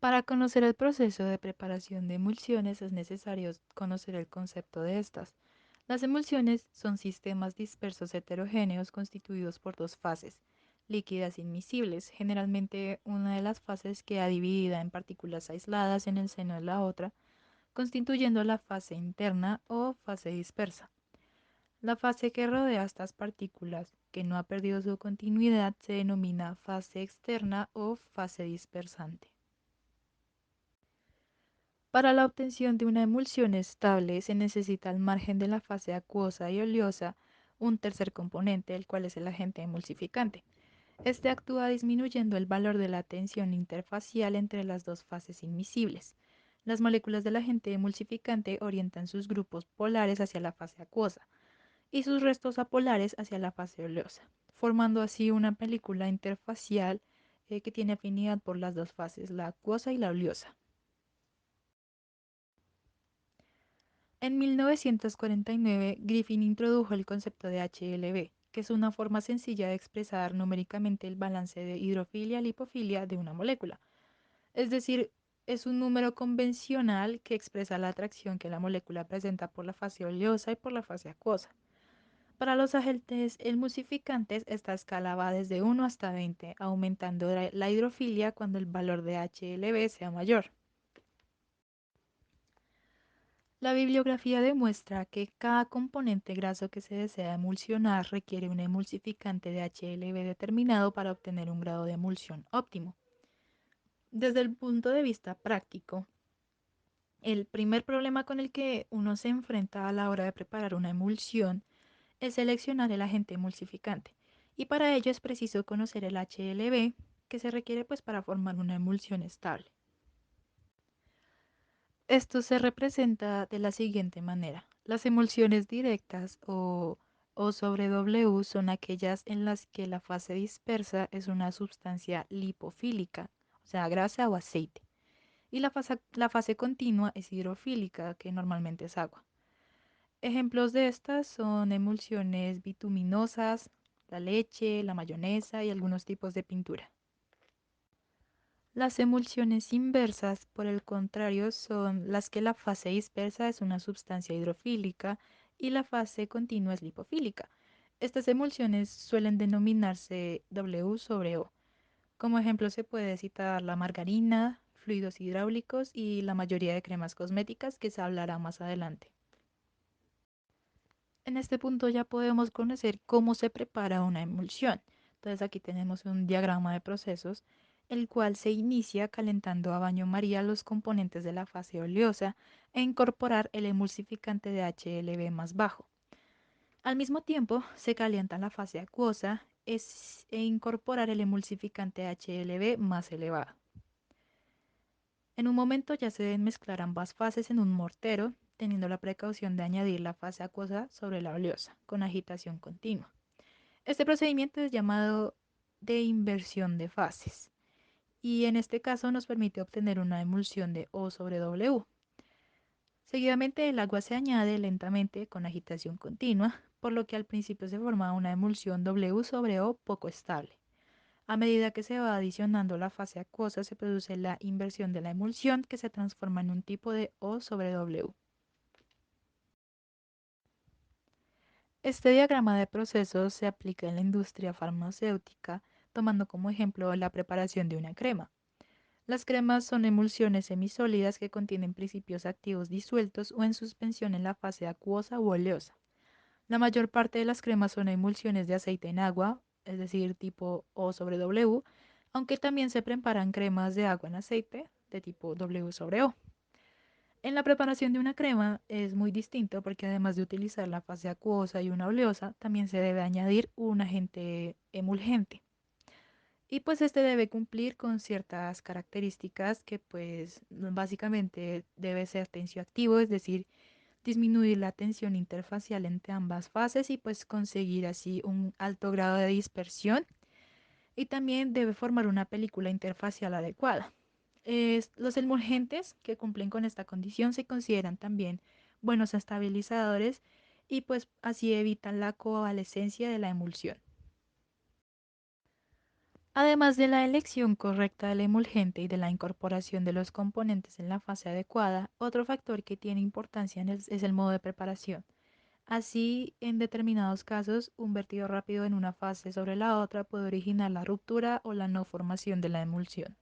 Para conocer el proceso de preparación de emulsiones es necesario conocer el concepto de estas. Las emulsiones son sistemas dispersos heterogéneos constituidos por dos fases, líquidas inmiscibles. Generalmente una de las fases queda dividida en partículas aisladas en el seno de la otra, constituyendo la fase interna o fase dispersa. La fase que rodea estas partículas, que no ha perdido su continuidad, se denomina fase externa o fase dispersante. Para la obtención de una emulsión estable se necesita al margen de la fase acuosa y oleosa un tercer componente, el cual es el agente emulsificante. Este actúa disminuyendo el valor de la tensión interfacial entre las dos fases inmiscibles. Las moléculas del agente emulsificante orientan sus grupos polares hacia la fase acuosa y sus restos apolares hacia la fase oleosa, formando así una película interfacial que tiene afinidad por las dos fases, la acuosa y la oleosa. En 1949, Griffin introdujo el concepto de HLB, que es una forma sencilla de expresar numéricamente el balance de hidrofilia-lipofilia de una molécula. Es decir, es un número convencional que expresa la atracción que la molécula presenta por la fase oleosa y por la fase acuosa. Para los agentes emulsificantes, esta escala va desde 1 hasta 20, aumentando la hidrofilia cuando el valor de HLB sea mayor. La bibliografía demuestra que cada componente graso que se desea emulsionar requiere un emulsificante de HLB determinado para obtener un grado de emulsión óptimo. Desde el punto de vista práctico, el primer problema con el que uno se enfrenta a la hora de preparar una emulsión es seleccionar el agente emulsificante, y para ello es preciso conocer el HLB que se requiere pues para formar una emulsión estable. Esto se representa de la siguiente manera. Las emulsiones directas O sobre W son aquellas en las que la fase dispersa es una sustancia lipofílica, o sea, grasa o aceite, y la fase continua es hidrofílica, que normalmente es agua. Ejemplos de estas son emulsiones bituminosas, la leche, la mayonesa y algunos tipos de pintura. Las emulsiones inversas, por el contrario, son las que la fase dispersa es una sustancia hidrofílica y la fase continua es lipofílica. Estas emulsiones suelen denominarse W sobre O. Como ejemplo se puede citar la margarina, fluidos hidráulicos y la mayoría de cremas cosméticas que se hablará más adelante. En este punto ya podemos conocer cómo se prepara una emulsión. Entonces aquí tenemos un diagrama de procesos, el cual se inicia calentando a baño María los componentes de la fase oleosa e incorporar el emulsificante de HLB más bajo. Al mismo tiempo, se calienta la fase acuosa e incorporar el emulsificante HLB más elevado. En un momento ya se deben mezclar ambas fases en un mortero, teniendo la precaución de añadir la fase acuosa sobre la oleosa, con agitación continua. Este procedimiento es llamado de inversión de fases y en este caso nos permite obtener una emulsión de O sobre W. Seguidamente el agua se añade lentamente con agitación continua, por lo que al principio se forma una emulsión W sobre O poco estable. A medida que se va adicionando la fase acuosa, se produce la inversión de la emulsión que se transforma en un tipo de O sobre W. Este diagrama de procesos se aplica en la industria farmacéutica, tomando como ejemplo la preparación de una crema. Las cremas son emulsiones semisólidas que contienen principios activos disueltos o en suspensión en la fase acuosa u oleosa. La mayor parte de las cremas son emulsiones de aceite en agua, es decir, tipo O sobre W, aunque también se preparan cremas de agua en aceite de tipo W sobre O. En la preparación de una crema es muy distinto porque además de utilizar la fase acuosa y una oleosa, también se debe añadir un agente emulgente. Y pues este debe cumplir con ciertas características que pues básicamente debe ser tensioactivo, es decir, disminuir la tensión interfacial entre ambas fases y pues conseguir así un alto grado de dispersión y también debe formar una película interfacial adecuada. Los emulgentes que cumplen con esta condición se consideran también buenos estabilizadores y pues así evitan la coalescencia de la emulsión. Además de la elección correcta del emulgente y de la incorporación de los componentes en la fase adecuada, otro factor que tiene importancia es el modo de preparación. Así, en determinados casos, un vertido rápido en una fase sobre la otra puede originar la ruptura o la no formación de la emulsión.